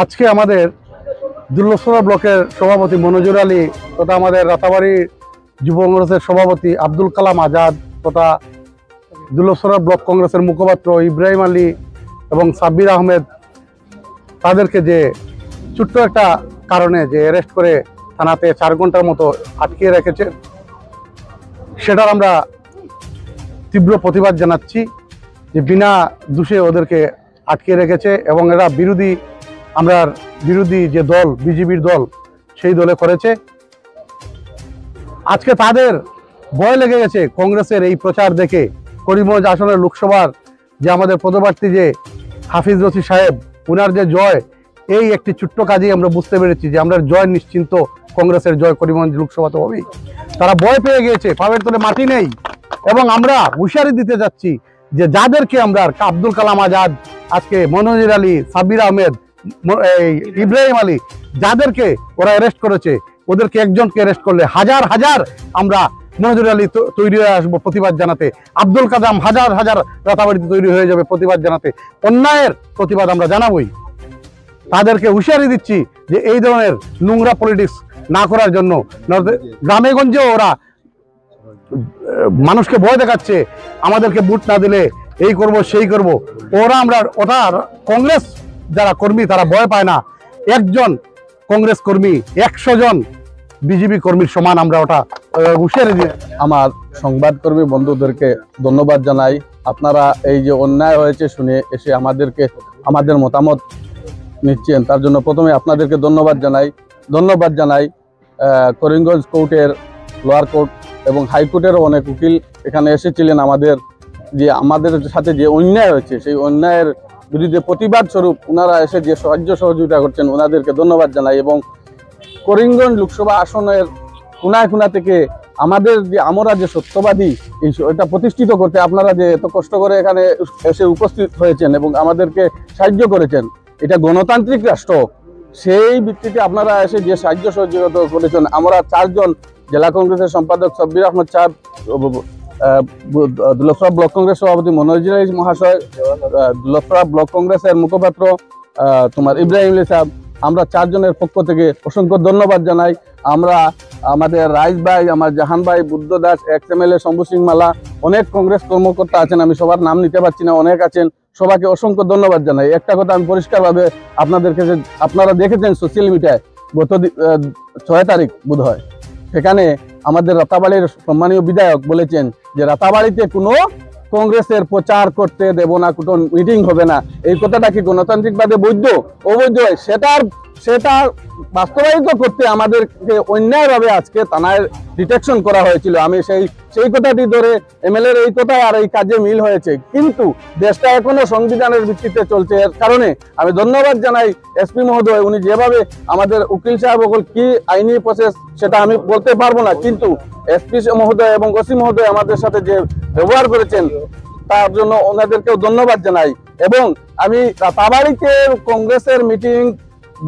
আজকে আমাদের দুর্লভসভা ব্লকের সভাপতি মনোজুর আলী তথা আমাদের রাতাবাড়ি যুব কংগ্রেসের সভাপতি আব্দুল কালাম আজাদ তথা দুর্লভসভা ব্লক কংগ্রেসের মুখপাত্র ইব্রাহিম আলী এবং সাব্বির আহমেদ তাদেরকে যে ছোট্ট একটা কারণে যে অ্যারেস্ট করে থানাতে 4 ঘন্টার মতো আটকিয়ে রেখেছে, সেটার আমরা তীব্র প্রতিবাদ জানাচ্ছি যে বিনা দোষে ওদেরকে আটকে রেখেছে এবং এরা বিরোধী যে দল বিজেপির দল সেই দলে করেছে। আজকে তাদের ভয় লেগে গেছে কংগ্রেসের এই প্রচার দেখে। করিমগঞ্জ আসনের লোকসভার যে আমাদের পদপ্রার্থী যে হাফিজ রশিদ সাহেব, ওনার যে জয়, এই একটি ছোট্ট কাজেই আমরা বুঝতে পেরেছি যে আমরা জয় নিশ্চিন্ত, কংগ্রেসের জয় করিমগঞ্জ লোকসভাতে হবেই। তারা ভয় পেয়ে গিয়েছে, পাবের তলে মাটি নেই। এবং আমরা হুঁশিয়ারি দিতে যাচ্ছি যে যাদেরকে আমরা আব্দুল কালাম আজাদ, আজকে মনোজুর আলী, সাব্বির আহমেদ, ইব্রাহিম আলী, যাদেরকে ওরা অ্যারেস্ট করেছে, ওদেরকে একজনকে অ্যারেস্ট করলে হাজার হাজার আমরা মনোজুর আলী তৈরি হয়ে আসবো প্রতিবাদ জানাতে, আব্দুল কালাম হাজার হাজার রাতাবাড়িতে তৈরি হয়ে যাবে প্রতিবাদ জানাতে। অন্যায়ের প্রতিবাদ আমরা জানাবই। তাদেরকে হুঁশিয়ারি দিচ্ছি যে এই ধরনের নোংরা পলিটিক্স না করার জন্য। গ্রামে গঞ্জেও ওরা মানুষকে ভয় দেখাচ্ছে, আমাদেরকে ভোট না দিলে এই করব সেই করব। ওটা কংগ্রেস যারা কর্মী তারা ভয় পায় না। একজন কংগ্রেস কর্মী 100 জন বিজেপি কর্মীর সমান, আমরা ওটা হুঁশিয়ারি দিই। আমার সংবাদকর্মী বন্ধুদেরকে ধন্যবাদ জানাই। আপনারা এই যে অন্যায় হয়েছে শুনে এসে আমাদের মতামত নিচ্ছেন, তার জন্য প্রথমে আপনাদেরকে ধন্যবাদ জানাই। করিমগঞ্জ কোর্টের, লোয়ার কোর্ট এবং হাইকোর্টেরও অনেক উকিল এখানে এসেছিলেন। আমাদের সাথে যে অন্যায় হয়েছে সেই অন্যায়ের বিরুদ্ধে প্রতিবাদ স্বরূপ ওনারা এসে যে সাহায্য সহযোগিতা করছেন ওনাদেরকে ধন্যবাদ জানাই। এবং করিমগঞ্জ লোকসভা আসনের কোনায় কোনা থেকে আমরা যে সত্যবাদী এটা প্রতিষ্ঠিত করতে আপনারা যে এত কষ্ট করে এখানে এসে উপস্থিত হয়েছেন এবং আমাদেরকে সাহায্য করেছেন, এটা গণতান্ত্রিক রাষ্ট্র, সেই ভিত্তিতে আপনারা এসে যে সাহায্য সহযোগিতা করেছেন। আমরা 4 জন, জেলা কংগ্রেসের সম্পাদক সাব্বির আহমেদ সাহেব, দুর্লভসভা ব্লক কংগ্রেস সভাপতি মনোজুর আলী মহাশয়, দুর্লভসভা ব্লক কংগ্রেসের মুখপাত্র ইব্রাহিম আলী সাহেব, আমরা 4 জনের পক্ষ থেকে অসংখ্য ধন্যবাদ জানাই। আমাদের রাইস ভাই, আমার জাহান ভাই, বুদ্ধ দাস, XMLA শম্ভু সিং মালা, অনেক কংগ্রেস কর্মকর্তা আছেন, আমি সবার নাম নিতে পারছি না, অনেক আছেন, সবাইকে অসংখ্য ধন্যবাদ জানাই। একটা কথা আমি পরিষ্কারভাবে আপনারা দেখেছেন সোশ্যাল মিডিয়ায়, গত 6 তারিখ বোধ হয়, সেখানে আমাদের রাতাবাড়ির সম্মানীয় বিধায়ক বলেছেন যে রাতাবাড়িতে কোনো কংগ্রেসের প্রচার করতে দেব না, কোনো মিটিং হবে না। এই কথাটা কি গণতান্ত্রিকভাবে বৈধ? অবৈধ? সেটা বাস্তবায়িত করতে আমাদেরকে অন্যায়ভাবে আজকে থানায় ডিটেকশন করা হয়েছিল। আমি সেই কথাটি ধরে MLA-র এই কথায় আর এই কাজে মিল হয়েছে, কিন্তু দেশটা এখনো সংবিধানের ভিত্তিতে চলছে। এর কারণে আমি ধন্যবাদ জানাই SP মহোদয়, উনি যেভাবে আমাদের উকিল সাহেব কি আইনি প্রসেস সেটা আমি বলতে পারবো না, কিন্তু SP মহোদয় এবং OC মহোদয় আমাদের সাথে যে ব্যবহার করেছেন তার জন্য ওনাদেরকেও ধন্যবাদ জানাই। এবং আমি রাতাবাড়িতে কংগ্রেসের মিটিং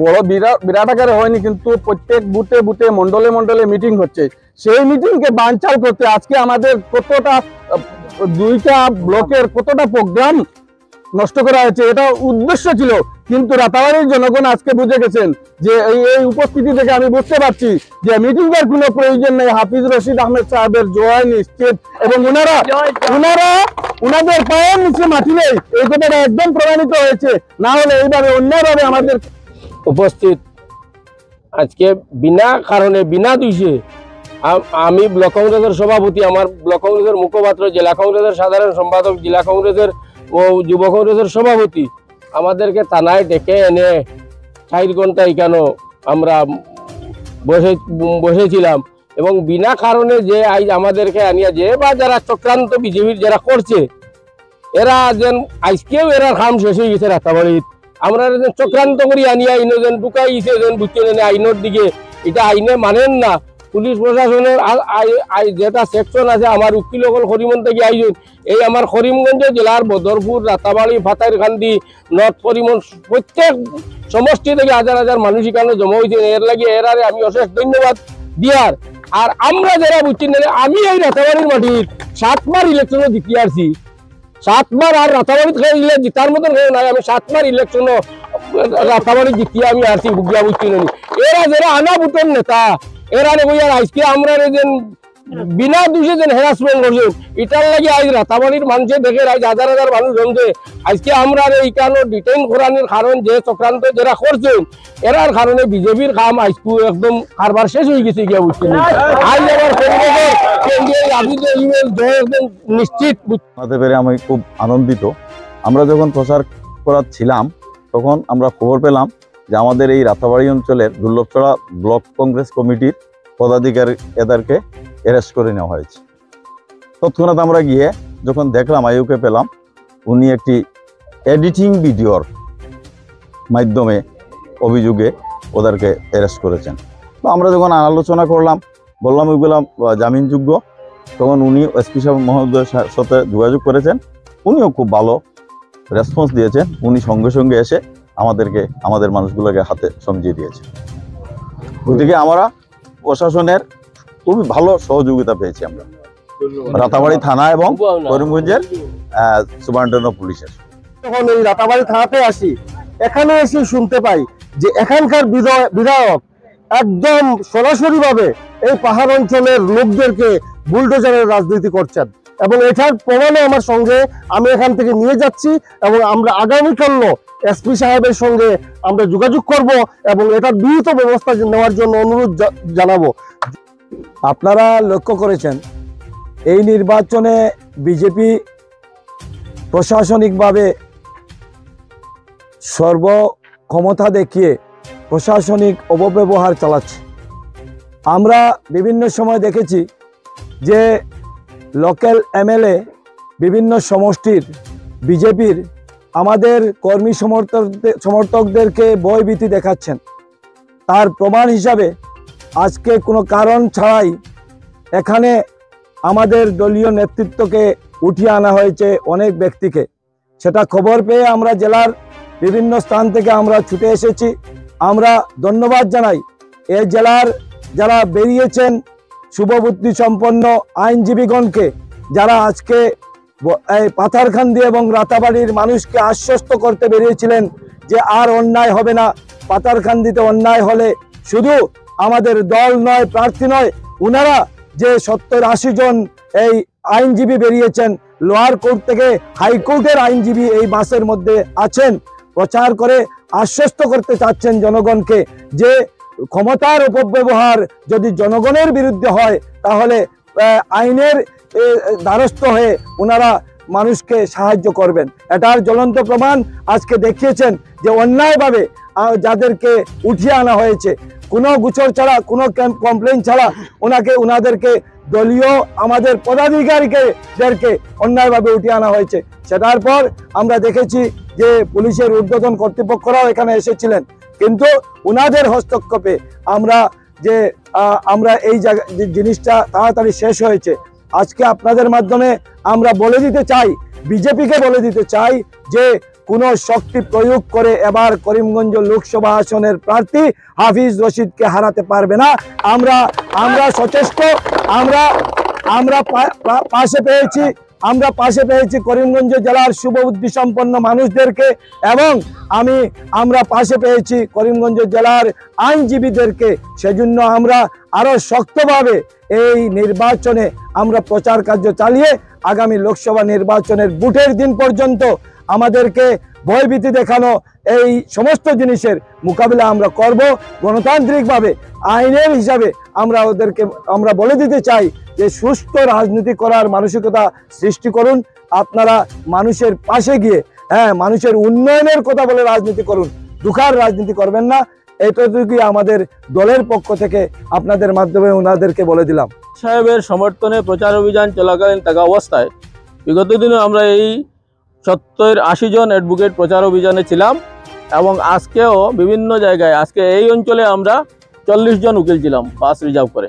বড় বিরাট আকারে হয়নি, কিন্তু প্রত্যেক বুথে মন্ডলে মিটিং হচ্ছে। সেই মিটিংকে বানচাল করতে আজকে আমাদের কতটা 2টা ব্লকের কতটা প্রোগ্রাম নষ্ট করা হয়েছে, এটা উদ্দেশ্য ছিল। কিন্তু রাতাবাড়ির জনগণ আজকে বুঝে গেছেন যে এই উপস্থিতি থেকে আমি বুঝতে পারছি যে মিটিং এর কোনো প্রয়োজন নেই। হাফিজ রশিদ আহমেদ সাহেবের জয় নিশ্চিত এবং ওনাদের পায়ের নিচে মাটি নেই, এই কথাটা একদম প্রমাণিত হয়েছে। না হলে এইভাবে অন্যভাবে আমাদের উপস্থিত আজকে বিনা কারণে বিনা দোষে আমি ব্লক কংগ্রেসের সভাপতি, আমার ব্লক কংগ্রেসের মুখপাত্র, জেলা কংগ্রেসের সাধারণ সম্পাদক, জেলা কংগ্রেসের ও যুব কংগ্রেসের সভাপতি আমাদেরকে থানায় ডেকে এনে 4 ঘন্টা এখানে আমরা বসেছিলাম। এবং বিনা কারণে যে আজ আমাদেরকে আনিয়া যে বা যারা চক্রান্ত বিজেপির যারা করছে, এরা যেন আজকেও এরা কাম শেষ হয়ে গেছে রাতাবাড়িত। আমরা চক্রান্ত করি আনিয়া আইন যেন ঢুকাইছে, যেন বুঝছেন আইনের দিকে, এটা আইনে মানেন না। পুলিশ প্রশাসনের যেটা সেকশন আছে, আমার উকিল সকল করিমগঞ্জ থেকে আইজন, এই আমার করিমগঞ্জ জেলার বদরপুর, রাতাবাড়ি, ফাতাইরকান্দি, নর্থ করিমগঞ্জ প্রত্যেক সমষ্টি থেকে হাজার হাজার মানুষ এখানে জমা হয়েছে। এর লাগে এরারে আমি অশেষ ধন্যবাদ দিয়ার। আর আমরা যারা বুঝছি আমি এই রাতাবাড়ির মাটির 7বার ইলেকশনে জিতে আসছি, 7বার, আর রাতাবাড়িত জিতার মতন নাই। আমি 7বার ইলেকশনও রাতাবাড়ি জিতিয়া আমি আসি বুঝিয়া বুঝছি না এরা যারা আনা বুটন নেতা এরা বইয়ার আজকে আমরা যেন বিনা দোষে যেন হ্যারাসমেন্ট করছে এটার লাগে আজ রাতাবাড়ির মানুষে দেখে আজ হাজার হাজার মানুষ জমছে আজকে আমরা এই কারণে ডিটেইন করানোর কারণ যে চক্রান্ত যারা করছে এরার কারণে বিজেপির কাম আজকে একদম কারবার শেষ হয়ে গেছে গিয়া বুঝছি আজ আমার একদম নিশ্চিত জানাতে পেরে আমি খুব আনন্দিত। আমরা যখন প্রচার করাচ্ছিলাম তখন আমরা খবর পেলাম যে আমাদের এই রাতাবাড়ি অঞ্চলের দুর্লভছড়া ব্লক কংগ্রেস কমিটির পদাধিকারী এদেরকে অ্যারেস্ট করে নেওয়া হয়েছে। তৎক্ষণাৎ আমরা গিয়ে যখন দেখলাম আইউকে পেলাম উনি একটি এডিটিং ভিডিওর মাধ্যমে অভিযোগে ওদেরকে অ্যারেস্ট করেছেন। তো আমরা যখন আলোচনা করলাম বললাম ওইগুলো জামিনযোগ্য, তখন উনি এসপি সাহেব মহোদয়ের সাথে যোগাযোগ করেছেন, উনিও খুব ভালো রেসপন্স দিয়েছেন। উনি সঙ্গে সঙ্গে এসে আমাদেরকে আমাদের মানুষগুলোকে হাতে সমঝিয়ে দিয়েছেন। ওদিকে আমরা প্রশাসনের খুবই ভালো সহযোগিতা পেয়েছি আমরা রাতাবাড়ি থানা এবং করিমগঞ্জের সুপারিনটেন্ডেন্ট পুলিশের। যখন এই রাতাবাড়ি থানাতে আসি এখানে এসে শুনতে পাই যে এখানকার বিধায়ক একদম সরাসরি ভাবে এই পাহাড় অঞ্চলের লোকদেরকে বুলডোজারের রাজনীতি করছেন এবং এটার প্রমাণে আমার সঙ্গে আমি এখান থেকে নিয়ে যাচ্ছি এবং আমরা আগামীকাল এসপি সাহেবের সঙ্গে আমরা যোগাযোগ করব এবং এটার বিহিত ব্যবস্থা নেওয়ার জন্য অনুরোধ জানাবো। আপনারা লক্ষ্য করেছেন এই নির্বাচনে বিজেপি প্রশাসনিকভাবে সর্বক্ষমতা দেখিয়ে প্রশাসনিক অপব্যবহার চালাচ্ছে। আমরা বিভিন্ন সময় দেখেছি যে লোকাল এমএলএ বিভিন্ন সমষ্টির বিজেপির আমাদের কর্মী সমর্থকদেরকে ভয়ভীতি দেখাচ্ছেন। তার প্রমাণ হিসাবে আজকে কোনো কারণ ছাড়াই এখানে আমাদের দলীয় নেতৃত্বকে উঠিয়ে আনা হয়েছে অনেক ব্যক্তিকে। সেটা খবর পেয়ে আমরা জেলার বিভিন্ন স্থান থেকে আমরা ছুটে এসেছি। আমরা ধন্যবাদ জানাই এই জেলার যারা বেরিয়েছেন শুভবুদ্ধি সম্পন্ন আইনজীবীগণকে, যারা আজকে এই পাথারকান্দি এবং রাতাবাড়ির মানুষকে আশ্বস্ত করতে বেরিয়েছিলেন যে আর অন্যায় হবে না। পাথারকান্দিতে অন্যায় হলে শুধু আমাদের দল নয়, প্রার্থী নয়, উনারা যে 70-80 জন এই আইনজীবী বেরিয়েছেন, লোয়ার কোর্ট থেকে হাইকোর্টের আইনজীবী এই মাসের মধ্যে আছেন, প্রচার করে আশ্বস্ত করতে চাচ্ছেন জনগণকে যে ক্ষমতার অপব্যবহার যদি জনগণের বিরুদ্ধে হয় তাহলে আইনের দ্বারস্থ হয়ে ওনারা মানুষকে সাহায্য করবেন। এটার জ্বলন্ত প্রমাণ আজকে দেখিয়েছেন যে অন্যায়ভাবে যাদেরকে উঠিয়ে আনা হয়েছে, কোনো গুছর ছাড়া, কোনো কমপ্লেন ছাড়া ওনাদেরকে দলীয় আমাদের পদাধিকারীদেরকে অন্যায়ভাবে উঠিয়ে আনা হয়েছে। সেটার পর আমরা দেখেছি যে পুলিশের ঊর্ধ্বতন কর্তৃপক্ষরাও এখানে এসেছিলেন, কিন্তু ওনাদের হস্তক্ষেপে আমরা এই জিনিসটা তাড়াতাড়ি শেষ হয়েছে। আজকে আপনাদের মাধ্যমে আমরা বলে দিতে চাই, বিজেপিকে বলে দিতে চাই যে কোনো শক্তি প্রয়োগ করে এবার করিমগঞ্জ লোকসভা আসনের প্রার্থী হাফিজ রশিদকে হারাতে পারবে না। আমরা সচেষ্ট, আমরা পাশে পেয়েছি করিমগঞ্জ জেলার শুভবুদ্ধি সম্পন্ন মানুষদেরকে এবং আমরা পাশে পেয়েছি করিমগঞ্জ জেলার আইনজীবীদেরকে। সেজন্য আমরা আরো শক্তভাবে এই নির্বাচনে আমরা প্রচার কার্য চালিয়ে আগামী লোকসভা নির্বাচনের ভোটের দিন পর্যন্ত আমাদেরকে ভয়ভীতি দেখানো এই সমস্ত জিনিসের মোকাবিলা আমরা করব গণতান্ত্রিকভাবে। আইনের হিসাবে আমরা বলে দিতে চাই যে সুস্থ রাজনীতি করার মানসিকতা সৃষ্টি করুন। আপনারা মানুষের পাশে গিয়ে মানুষের উন্নয়নের কথা বলে রাজনীতি করুন, দুঃখার রাজনীতি করবেন না। এটুকুই আমাদের দলের পক্ষ থেকে আপনাদের মাধ্যমে ওনাদেরকে বলে দিলাম। সাহেবের সমর্থনে প্রচার অভিযান চলাকালীন থাকা অবস্থায় বিগত দিনে আমরা এই 70-80 জন অ্যাডভোকেট প্রচার অভিযানে ছিলাম এবং আজকেও বিভিন্ন জায়গায়, আজকে এই অঞ্চলে আমরা 40 জন উকিল ছিলাম বাস রিজার্ভ করে।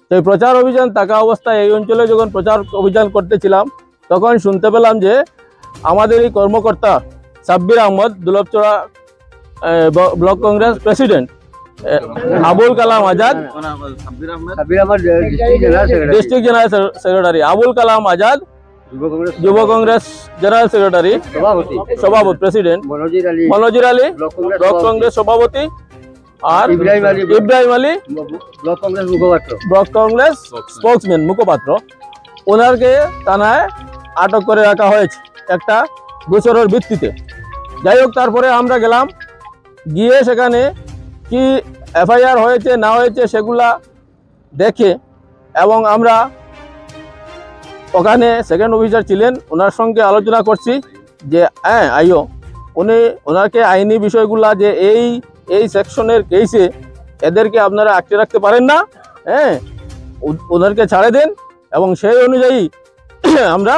সেই প্রচার অভিযান থাকা অবস্থায় এই অঞ্চলে যখন প্রচার অভিযান করতেছিলাম তখন শুনতে পেলাম যে আমাদের এই কর্মকর্তা Sabbir Ahmed, Durlabhchhara block Congress president, Abul Kalam Azad, district general secretary Abul Kalam Azad যুব কংগ্রেস জেনারেল সেক্রেটারি সভাপতি প্রেসিডেন্ট মনোজির আলী, ব্লক কংগ্রেস সভাপতি, আর ইব্রাহিম আলী ব্লক কংগ্রেস স্পোক্সম্যান মুখপাত্র, ওনারকে থানায় আটক করে রাখা হয়েছে একটা গোচরের ভিত্তিতে। যাই হোক, তারপরে আমরা গেলাম, গিয়ে সেখানে কি এফআইআর হয়েছে না হয়েছে সেগুলা দেখে, এবং আমরা ওখানে সেকেন্ড অফিসার ছিলেন, ওনার সঙ্গে আলোচনা করছি যে হ্যাঁ আইও ওনাকে আইনি বিষয়গুলা যে এই সেকশনের কেসে এদেরকে আপনারা আটকে রাখতে পারেন না, হ্যাঁ ওনাদেরকে ছাড়ে দেন। এবং সেই অনুযায়ী আমরা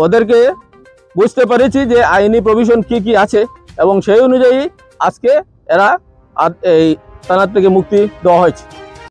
ওদেরকে বুঝতে পেরেছি যে আইনি প্রভিশন কি কি আছে, এবং সেই অনুযায়ী আজকে এরা এই থানার থেকে মুক্তি দেওয়া হয়েছে।